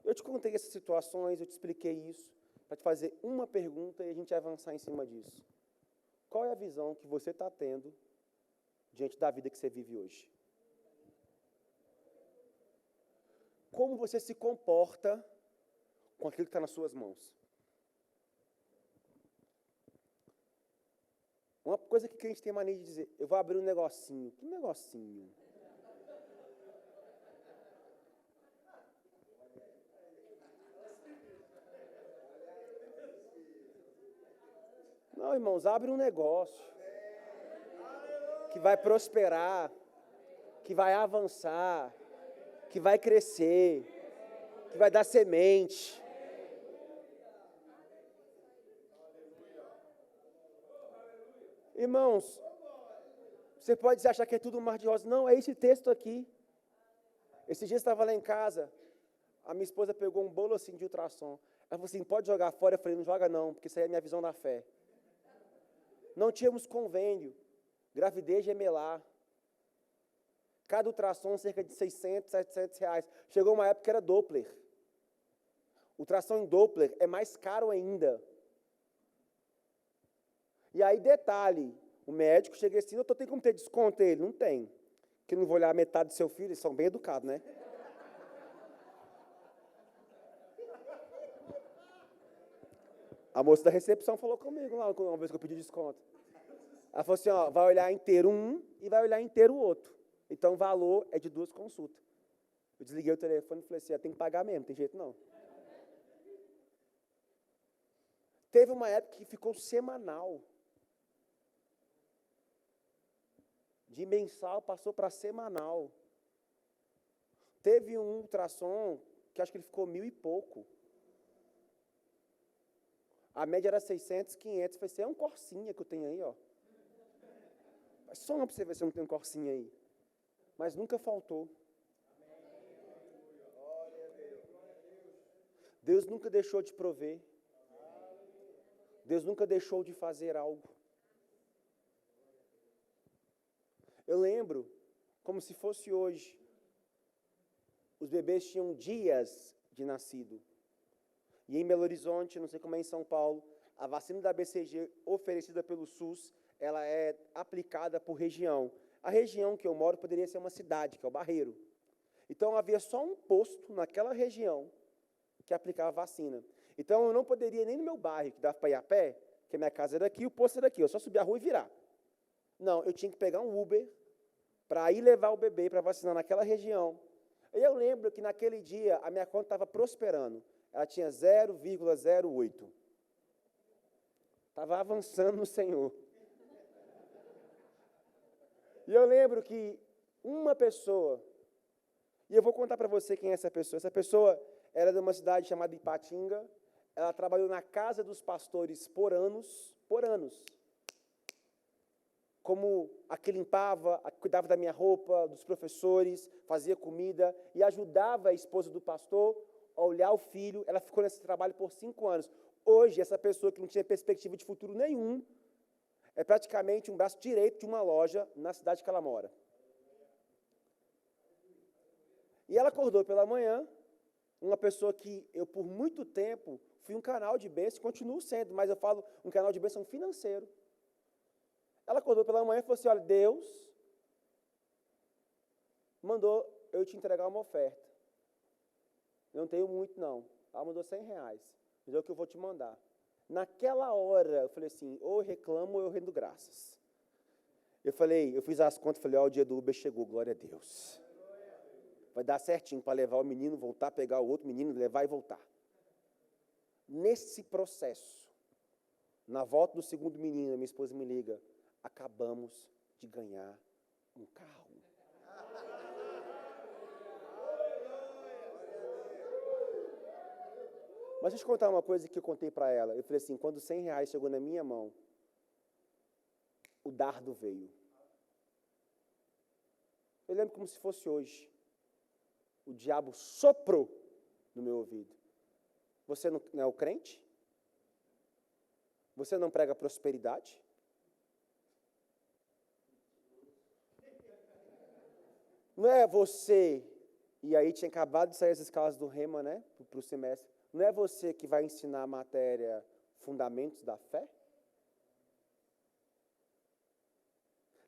Eu te contei essas situações, eu te expliquei isso, para te fazer uma pergunta e a gente avançar em cima disso. Qual é a visão que você está tendo diante da vida que você vive hoje? Como você se comporta com aquilo que está nas suas mãos? Uma coisa que a gente tem mania de dizer, eu vou abrir um negocinho. Que negocinho? Não, irmãos, abre um negócio que vai prosperar, que vai avançar, que vai crescer, que vai dar semente. Irmãos, você pode achar que é tudo um mar de rosas. Não, é esse texto aqui. Esse dia eu estava lá em casa, a minha esposa pegou um bolo assim de ultrassom. Ela falou assim, pode jogar fora? Eu falei, não joga não, porque isso aí é a minha visão da fé. Não tínhamos convênio, gravidez gemelar. Cada ultrassom cerca de 600, 700 reais. Chegou uma época que era Doppler. Ultrassom em Doppler é mais caro ainda. E aí, detalhe, o médico chega assim, doutor, tem como ter desconto? Ele, não tem. Porque não vou olhar a metade do seu filho, eles são bem educados, né? A moça da recepção falou comigo lá, uma vez que eu pedi desconto. Ela falou assim, ó, vai olhar inteiro um e vai olhar inteiro o outro. Então, o valor é de 2 consultas. Eu desliguei o telefone e falei assim, tem que pagar mesmo, tem jeito não. Teve uma época que ficou semanal. De mensal passou para semanal. Teve um ultrassom que acho que ele ficou 1.000 e pouco. A média era 600, 500. Eu falei assim, é um corsinha que eu tenho aí, ó. Só para você ver se eu não tenho um corsinha aí. Mas nunca faltou. Deus nunca deixou de prover. Deus nunca deixou de fazer algo. Eu lembro, como se fosse hoje, os bebês tinham dias de nascido. E em Belo Horizonte, não sei como é em São Paulo, a vacina da BCG oferecida pelo SUS, ela é aplicada por região. A região que eu moro poderia ser uma cidade, que é o Barreiro. Então, havia só um posto naquela região que aplicava vacina. Então, eu não poderia nem no meu bairro, que dava para ir a pé, porque a minha casa era aqui, o posto era aqui, eu só subia a rua e virar. Não, eu tinha que pegar um Uber para ir levar o bebê para vacinar naquela região. E eu lembro que naquele dia a minha conta estava prosperando. Ela tinha 0,08. Estava avançando no Senhor. E eu lembro que uma pessoa, e eu vou contar para você quem é essa pessoa. Essa pessoa era de uma cidade chamada Ipatinga. Ela trabalhou na casa dos pastores por anos. Como a que limpava, a que cuidava da minha roupa, dos professores, fazia comida e ajudava a esposa do pastor a olhar o filho. Ela ficou nesse trabalho por 5 anos. Hoje, essa pessoa que não tinha perspectiva de futuro nenhum, é praticamente um braço direito de uma loja na cidade que ela mora. E ela acordou pela manhã, uma pessoa que eu, por muito tempo, fui um canal de bênção, continuo sendo, mas eu falo um canal de bênção financeiro. Ela acordou pela manhã e falou assim, olha, Deus mandou eu te entregar uma oferta. Eu não tenho muito, não. Ela mandou R$100. Mas é o que eu vou te mandar. Naquela hora, eu falei assim, ou eu reclamo ou eu rendo graças. Eu fiz as contas, falei, ó, o dia do Uber chegou, glória a Deus. Vai dar certinho para levar o menino, voltar, pegar o outro menino, levar e voltar. Nesse processo, na volta do segundo menino, minha esposa me liga, acabamos de ganhar um carro. Mas deixa eu contar uma coisa que eu contei para ela. Eu falei assim, quando R$100 chegou na minha mão, o dardo veio. Eu lembro como se fosse hoje. O diabo soprou no meu ouvido. Você não é o crente? Você não prega prosperidade? Não é você, e aí tinha acabado de sair as escalas do Rema, né, para o semestre, não é você que vai ensinar a matéria Fundamentos da Fé?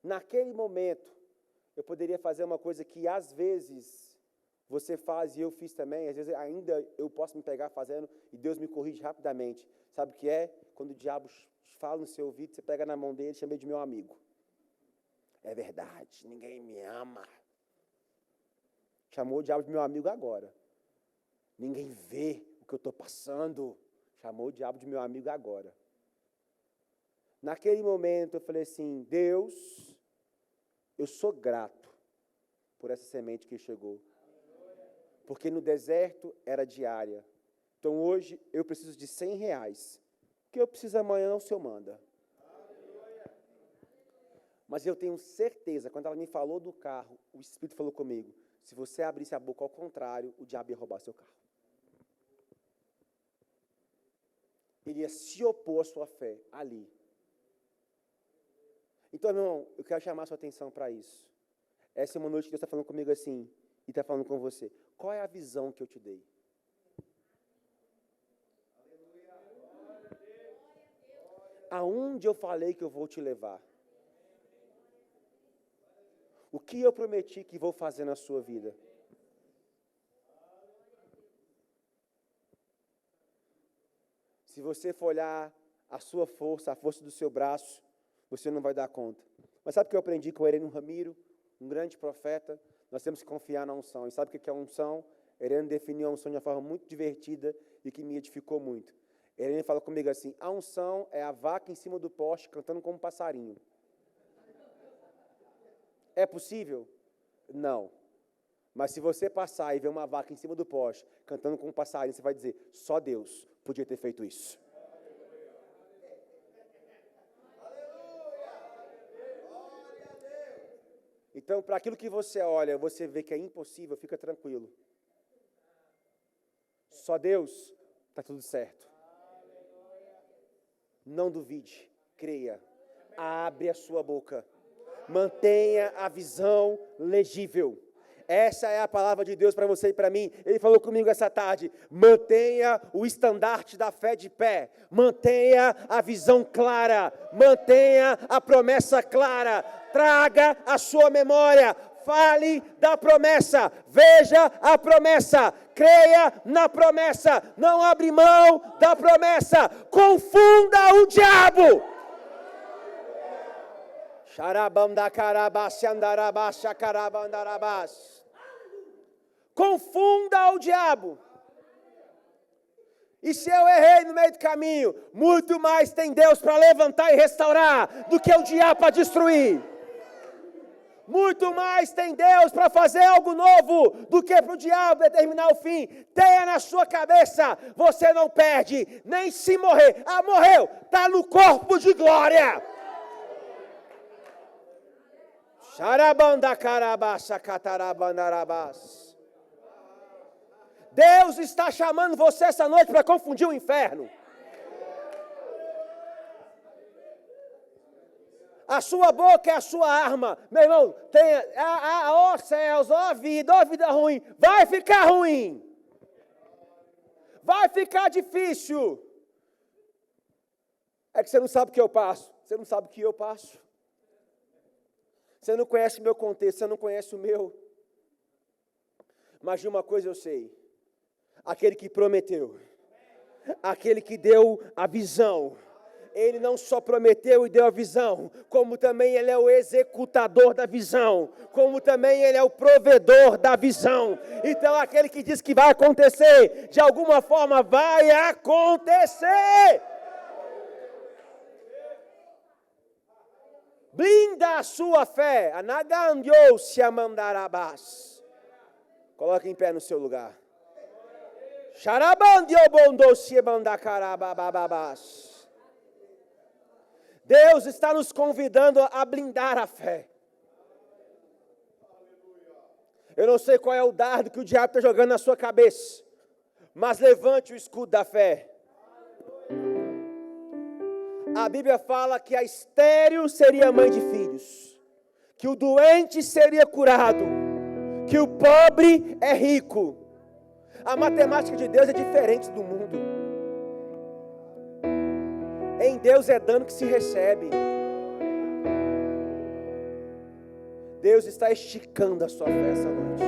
Naquele momento, eu poderia fazer uma coisa que às vezes você faz e eu fiz também, às vezes ainda eu posso me pegar fazendo e Deus me corrige rapidamente. Sabe o que é? Quando o diabo fala no seu ouvido, você pega na mão dele e chama ele de meu amigo. É verdade, ninguém me ama. Chamou o diabo de meu amigo agora. Ninguém vê o que eu estou passando. Chamou o diabo de meu amigo agora. Naquele momento eu falei assim, Deus, eu sou grato por essa semente que chegou. Porque no deserto era diária. Então hoje eu preciso de R$100. O que eu preciso amanhã o Senhor manda. Mas eu tenho certeza, quando ela me falou do carro, o Espírito falou comigo, se você abrisse a boca ao contrário, o diabo ia roubar seu carro. Ele ia se opor à sua fé, ali. Então, meu irmão, eu quero chamar a sua atenção para isso. Essa é uma noite que Deus está falando comigo assim, e está falando com você. Qual é a visão que eu te dei? Aonde eu falei que eu vou te levar? O que eu prometi que vou fazer na sua vida? Se você for olhar a sua força, a força do seu braço, você não vai dar conta. Mas sabe o que eu aprendi com o Herênio Ramiro, um grande profeta? Nós temos que confiar na unção. E sabe o que é a unção? Herênio definiu a unção de uma forma muito divertida e que me edificou muito. Herênio fala comigo assim, a unção é a vaca em cima do poste cantando como um passarinho. É possível? Não. Mas se você passar e ver uma vaca em cima do poste, cantando com um passarinho, você vai dizer, só Deus podia ter feito isso. Então, para aquilo que você olha, você vê que é impossível, fica tranquilo. Só Deus, está tudo certo. Não duvide, creia. Abre a sua boca. Mantenha a visão legível. Essa é a palavra de Deus para você e para mim. Ele falou comigo essa tarde. Mantenha o estandarte da fé de pé. Mantenha a visão clara. Mantenha a promessa clara. Traga a sua memória. Fale da promessa. Veja a promessa. Creia na promessa. Não abre mão da promessa. Confunda o diabo. Confunda o diabo. E se eu errei no meio do caminho, muito mais tem Deus para levantar e restaurar do que o diabo para destruir. Muito mais tem Deus para fazer algo novo do que para o diabo determinar o fim. Tenha na sua cabeça, você não perde, nem se morrer. Ah, morreu, está no corpo de glória. Deus está chamando você essa noite para confundir o inferno. A sua boca é a sua arma. Meu irmão, tenha, ó céus, ó vida ruim. Vai ficar ruim. Vai ficar difícil. É que você não sabe o que eu passo. Você não sabe o que eu passo. Você não conhece o meu contexto, você não conhece o meu. Mas de uma coisa eu sei. Aquele que prometeu, aquele que deu a visão, ele não só prometeu e deu a visão, como também ele é o executador da visão, como também ele é o provedor da visão. Então aquele que diz que vai acontecer, de alguma forma vai acontecer. Blinda a sua fé. Anagandiou se amandarabás. Coloque em pé no seu lugar. Deus está nos convidando a blindar a fé. Eu não sei qual é o dardo que o diabo está jogando na sua cabeça, mas levante o escudo da fé. A Bíblia fala que a estéril seria mãe de filhos, que o doente seria curado, que o pobre é rico. A matemática de Deus é diferente do mundo. Em Deus é dano que se recebe. Deus está esticando a sua fé essa noite.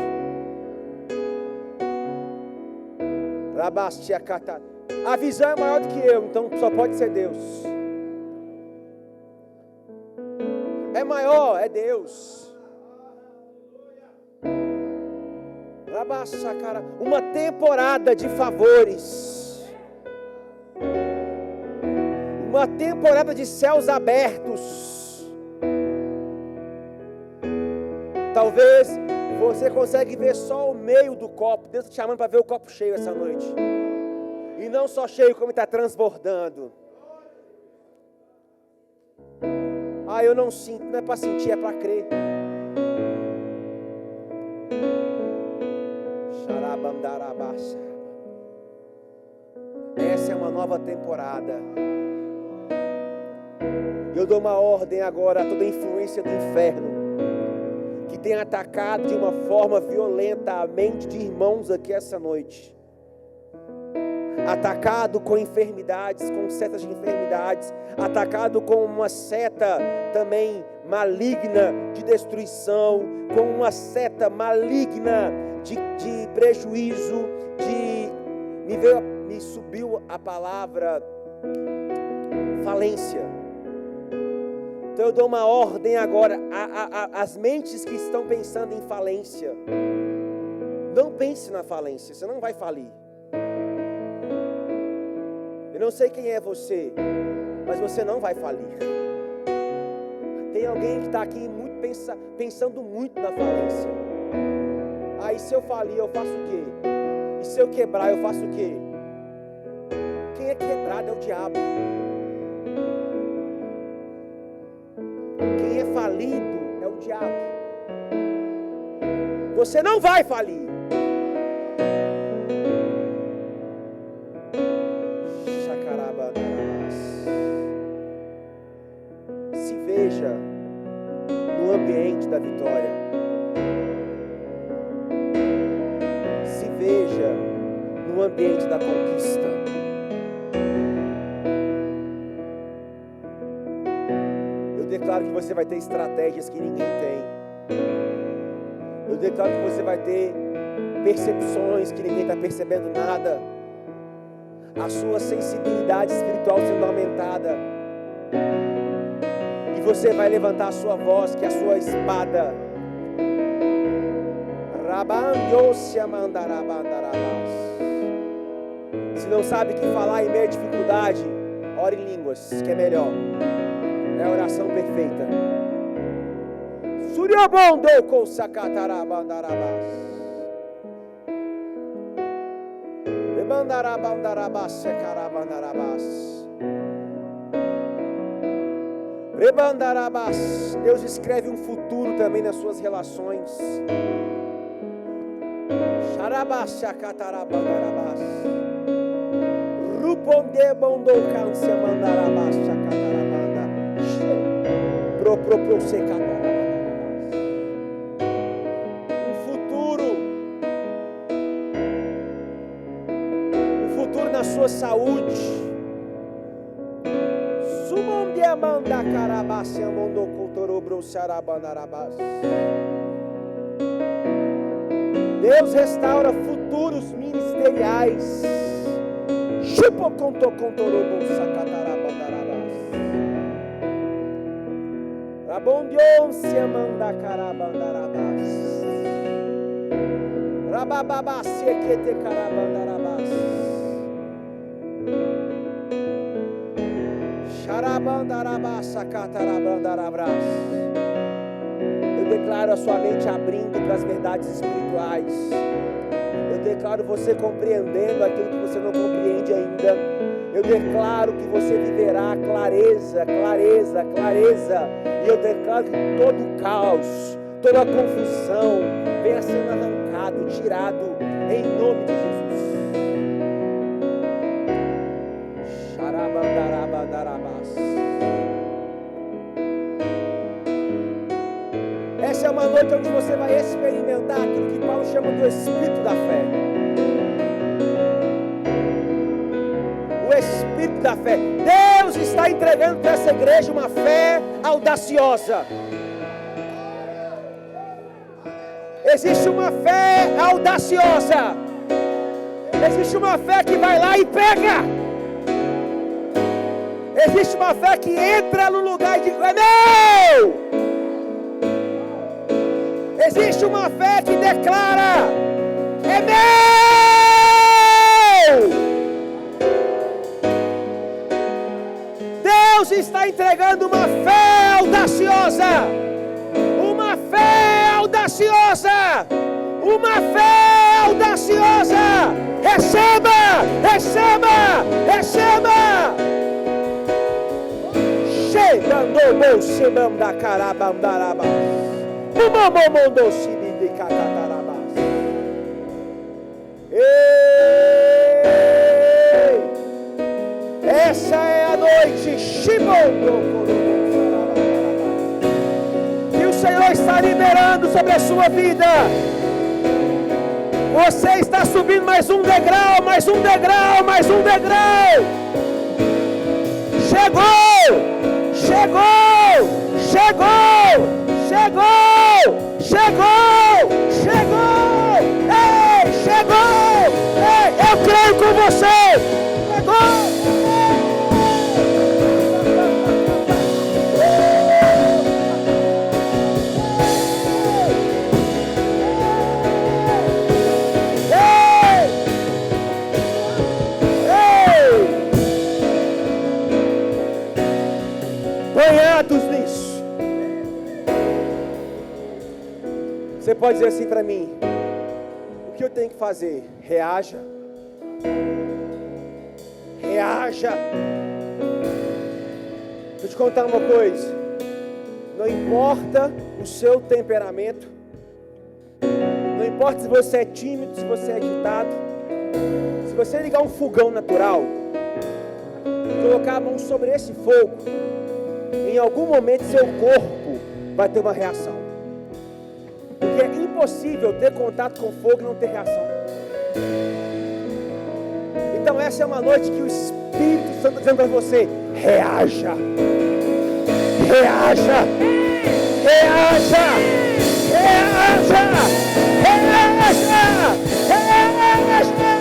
A visão é maior do que eu, então só pode ser Deus. É maior, é Deus. Uma temporada de favores. Uma temporada de céus abertos. Talvez você consiga ver só o meio do copo. Deus está te chamando para ver o copo cheio essa noite. E não só cheio, como está transbordando. Ah, eu não sinto, não é para sentir, é para crer. Essa é uma nova temporada. Eu dou uma ordem agora a toda a influência do inferno que tem atacado de uma forma violenta a mente de irmãos aqui essa noite. Atacado com enfermidades, com setas de enfermidades, atacado com uma seta também maligna de destruição, com uma seta maligna de prejuízo, me subiu a palavra falência. Então eu dou uma ordem agora às mentes que estão pensando em falência. Não pense na falência, você não vai falir. Eu não sei quem é você, mas você não vai falir. Tem alguém que está aqui muito pensando muito na falência. Aí se eu falir, eu faço o quê? E se eu quebrar, eu faço o quê? Quem é quebrado é o diabo. Quem é falido é o diabo. Você não vai falir. Se veja no ambiente da vitória. Se veja no ambiente da conquista. Eu declaro que você vai ter estratégias que ninguém tem. Eu declaro que você vai ter percepções que ninguém está percebendo nada. A sua sensibilidade espiritual sendo aumentada. E você vai levantar a sua voz, que é a sua espada. Se não sabe o que falar em meio à dificuldade, ore em línguas, que é melhor. É a oração perfeita. Suryabondo com sakatarabandarabas. Rebandarabas sekarabandarabas. Rebandarabas. Deus escreve um futuro também nas suas relações. Sharabas sakatarabandarabas. Ruponde bondo cansia mandarabas sakatarabanda. Pro sekatarabanda. Sua saúde. Deus restaura futuros ministeriais. Eu declaro a sua mente abrindo para as verdades espirituais. Eu declaro você compreendendo aquilo que você não compreende ainda. Eu declaro que você viverá clareza, clareza, clareza. E eu declaro que todo o caos, toda a confusão venha sendo arrancado, tirado, em nome de Jesus. Essa é uma noite onde você vai experimentar aquilo que Paulo chama do Espírito da fé. O Espírito da fé. Deus está entregando para essa igreja uma fé audaciosa. Existe uma fé audaciosa. Existe uma fé que vai lá e pega. Existe uma fé que entra no lugar e diz: não! Existe uma fé que declara: é meu! Deus está entregando uma fé audaciosa. Uma fé audaciosa. Uma fé audaciosa. Receba! Receba! Receba! Chegando o Simão da Carabamdaraba. O mamão do Simão de Catarabas. Essa é a noite, Shimon. Que o Senhor está liberando sobre a sua vida. Você está subindo mais um degrau, mais um degrau, mais um degrau. Chegou! Chegou! Chegou! Chegou! Chegou! Chegou! Ei! Chegou! Ei! Eu creio com você! Chegou! Banhados nisso. Você pode dizer assim para mim: o que eu tenho que fazer? Reaja. Reaja. Deixa eu te contar uma coisa. Não importa o seu temperamento, não importa se você é tímido, se você é agitado, se você ligar um fogão natural e colocar a mão sobre esse fogo, em algum momento seu corpo vai ter uma reação. Porque é impossível ter contato com fogo e não ter reação. Então essa é uma noite que o Espírito Santo está dizendo para você: reaja. Reaja! Reaja! Reaja! Reaja! Reaja!